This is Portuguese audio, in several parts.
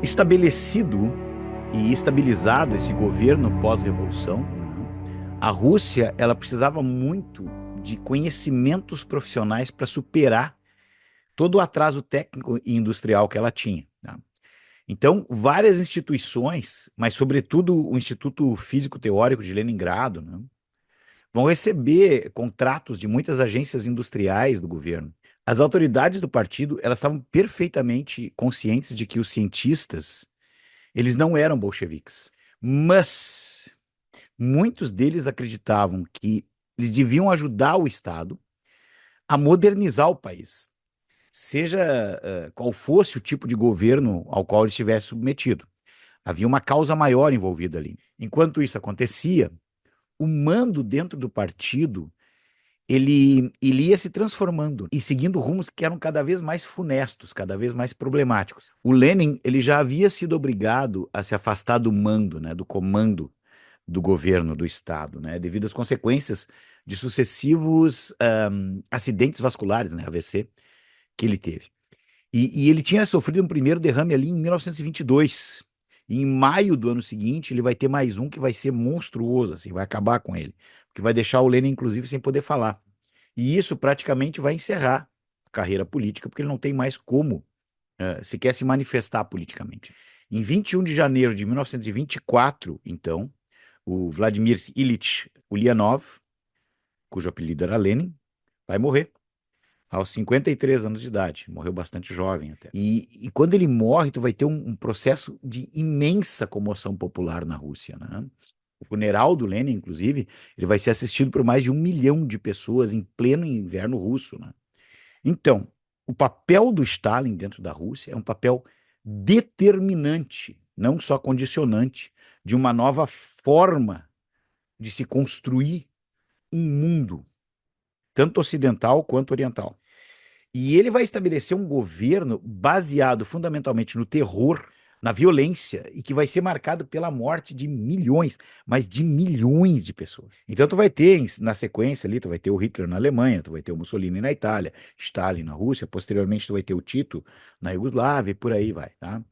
Estabelecido e estabilizado esse governo pós-revolução, né, a Rússia ela precisava muito de conhecimentos profissionais para superar todo o atraso técnico e industrial que ela tinha. Tá? Então, várias instituições, mas sobretudo o Instituto Físico Teórico de Leningrado, né, vão receber contratos de muitas agências industriais do governo. As autoridades do partido elas estavam perfeitamente conscientes de que os cientistas eles não eram bolcheviques, mas muitos deles acreditavam que eles deviam ajudar o Estado a modernizar o país, seja qual fosse o tipo de governo ao qual ele estivesse submetido. Havia uma causa maior envolvida ali. Enquanto isso acontecia, o mando dentro do partido ele ia se transformando e seguindo rumos que eram cada vez mais funestos, cada vez mais problemáticos. O Lenin ele já havia sido obrigado a se afastar do mando, né, do comando do governo do Estado, né, devido às consequências de sucessivos acidentes vasculares, né, AVC, que ele teve. E ele tinha sofrido um primeiro derrame ali em 1922. E em maio do ano seguinte, ele vai ter mais um que vai ser monstruoso, assim, vai acabar com ele. Que vai deixar o Lenin, inclusive, sem poder falar. E isso praticamente vai encerrar a carreira política, porque ele não tem mais como sequer se manifestar politicamente. Em 21 de janeiro de 1924, então, o Vladimir Ilyich Ulyanov, cujo apelido era Lenin, vai morrer aos 53 anos de idade. Morreu bastante jovem até. E quando ele morre, tu vai ter um processo de imensa comoção popular na Rússia, né? O funeral do Lenin, inclusive, ele vai ser assistido por mais de 1 milhão de pessoas em pleno inverno russo, né? Então, o papel do Stalin dentro da Rússia é um papel determinante, não só condicionante, de uma nova forma de se construir um mundo, tanto ocidental quanto oriental. E ele vai estabelecer um governo baseado fundamentalmente no terror, na violência, e que vai ser marcado pela morte de milhões, mas de milhões de pessoas. Então tu vai ter, na sequência ali, tu vai ter o Hitler na Alemanha, tu vai ter o Mussolini na Itália, Stalin na Rússia, posteriormente tu vai ter o Tito na Iugoslávia e por aí vai, tá?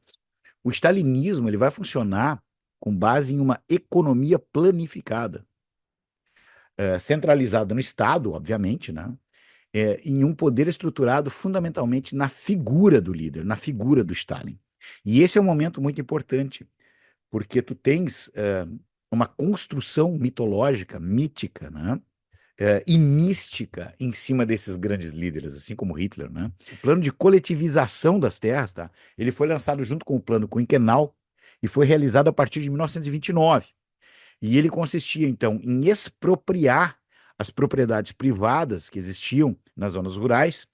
O stalinismo, ele vai funcionar com base em uma economia planificada, centralizada no Estado, obviamente, né? Em um poder estruturado fundamentalmente na figura do líder, na figura do Stalin. E esse é um momento muito importante, porque tu tens uma construção mitológica, mítica, né? E mística em cima desses grandes líderes, assim como Hitler, né? O plano de coletivização das terras, tá? Ele foi lançado junto com o plano quinquenal e foi realizado a partir de 1929. E ele consistia, então, em expropriar as propriedades privadas que existiam nas zonas rurais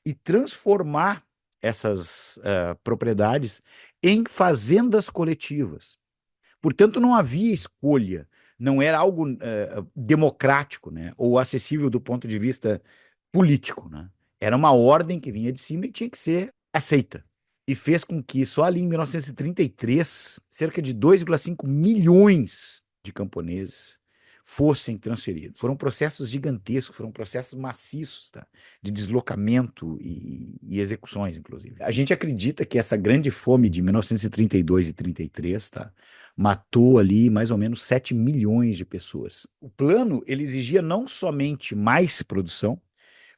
e transformar essas propriedades em fazendas coletivas. Portanto, não havia escolha, não era algo democrático, né, ou acessível do ponto de vista político. Né? Era uma ordem que vinha de cima e tinha que ser aceita. E fez com que só ali em 1933, cerca de 2,5 milhões de camponeses fossem transferidos. Foram processos gigantescos, foram processos maciços, tá? De deslocamento e execuções, inclusive. A gente acredita que essa grande fome de 1932 e 33, tá? Matou ali mais ou menos 7 milhões de pessoas. O plano, ele exigia não somente mais produção,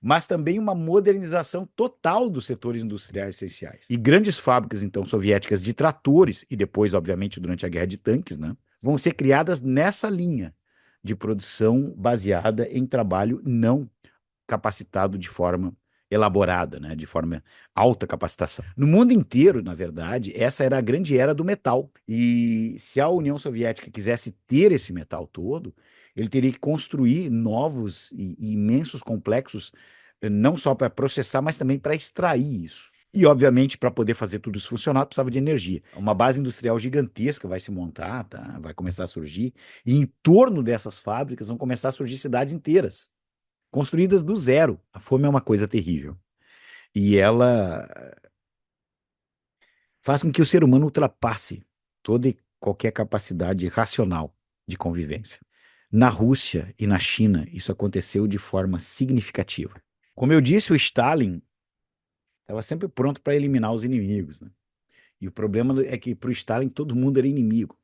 mas também uma modernização total dos setores industriais essenciais. E grandes fábricas, então, soviéticas de tratores, e depois, obviamente, durante a guerra de tanques, né, vão ser criadas nessa linha de produção baseada em trabalho não capacitado de forma elaborada, né, de forma alta capacitação. No mundo inteiro, na verdade, essa era a grande era do metal. E se a União Soviética quisesse ter esse metal todo, ele teria que construir novos e imensos complexos, não só para processar, mas também para extrair isso. E, obviamente, para poder fazer tudo isso funcionar, precisava de energia. Uma base industrial gigantesca vai se montar, tá? Vai começar a surgir. E em torno dessas fábricas vão começar a surgir cidades inteiras construídas do zero. A fome é uma coisa terrível. E ela faz com que o ser humano ultrapasse toda e qualquer capacidade racional de convivência. Na Rússia e na China, isso aconteceu de forma significativa. Como eu disse, o Stalin estava sempre pronto para eliminar os inimigos, né? E o problema é que para o Stalin todo mundo era inimigo.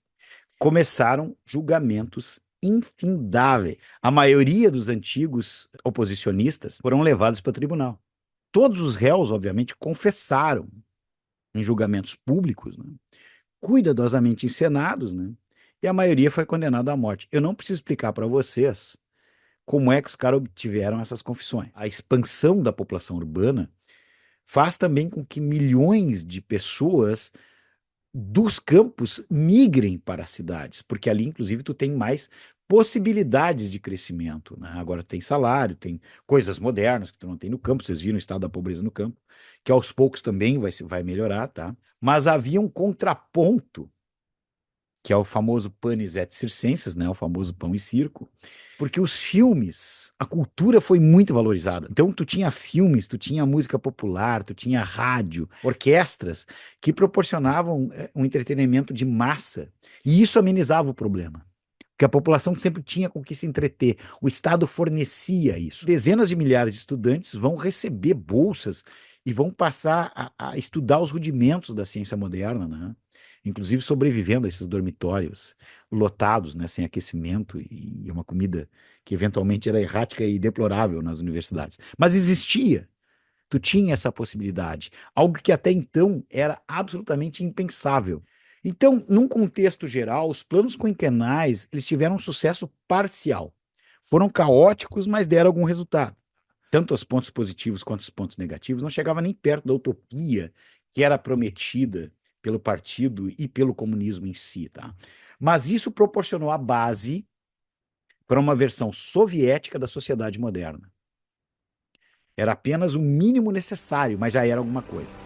Começaram julgamentos infindáveis. A maioria dos antigos oposicionistas foram levados para o tribunal. Todos os réus, obviamente, confessaram em julgamentos públicos, né? Cuidadosamente encenados, né? E a maioria foi condenada à morte. Eu não preciso explicar para vocês como é que os caras obtiveram essas confissões. A expansão da população urbana faz também com que milhões de pessoas dos campos migrem para as cidades, porque ali, inclusive, tu tem mais possibilidades de crescimento, né? Agora tem salário, tem coisas modernas que tu não tem no campo, vocês viram o estado da pobreza no campo, que aos poucos também vai melhorar, tá? Mas havia um contraponto, que é o famoso panis et circenses, né? O famoso pão e circo, porque os filmes, a cultura foi muito valorizada. Então, tu tinha filmes, tu tinha música popular, tu tinha rádio, orquestras que proporcionavam um entretenimento de massa. E isso amenizava o problema. Porque a população sempre tinha com que se entreter. O Estado fornecia isso. Dezenas de milhares de estudantes vão receber bolsas e vão passar a estudar os rudimentos da ciência moderna, né? Inclusive sobrevivendo a esses dormitórios lotados, né, sem aquecimento e uma comida que eventualmente era errática e deplorável nas universidades. Mas existia, tu tinha essa possibilidade, algo que até então era absolutamente impensável. Então, num contexto geral, os planos quinquenais, eles tiveram um sucesso parcial. Foram caóticos, mas deram algum resultado. Tanto os pontos positivos quanto os pontos negativos não chegava nem perto da utopia que era prometida pelo partido e pelo comunismo em si, tá? Mas isso proporcionou a base para uma versão soviética da sociedade moderna. Era apenas o mínimo necessário, mas já era alguma coisa.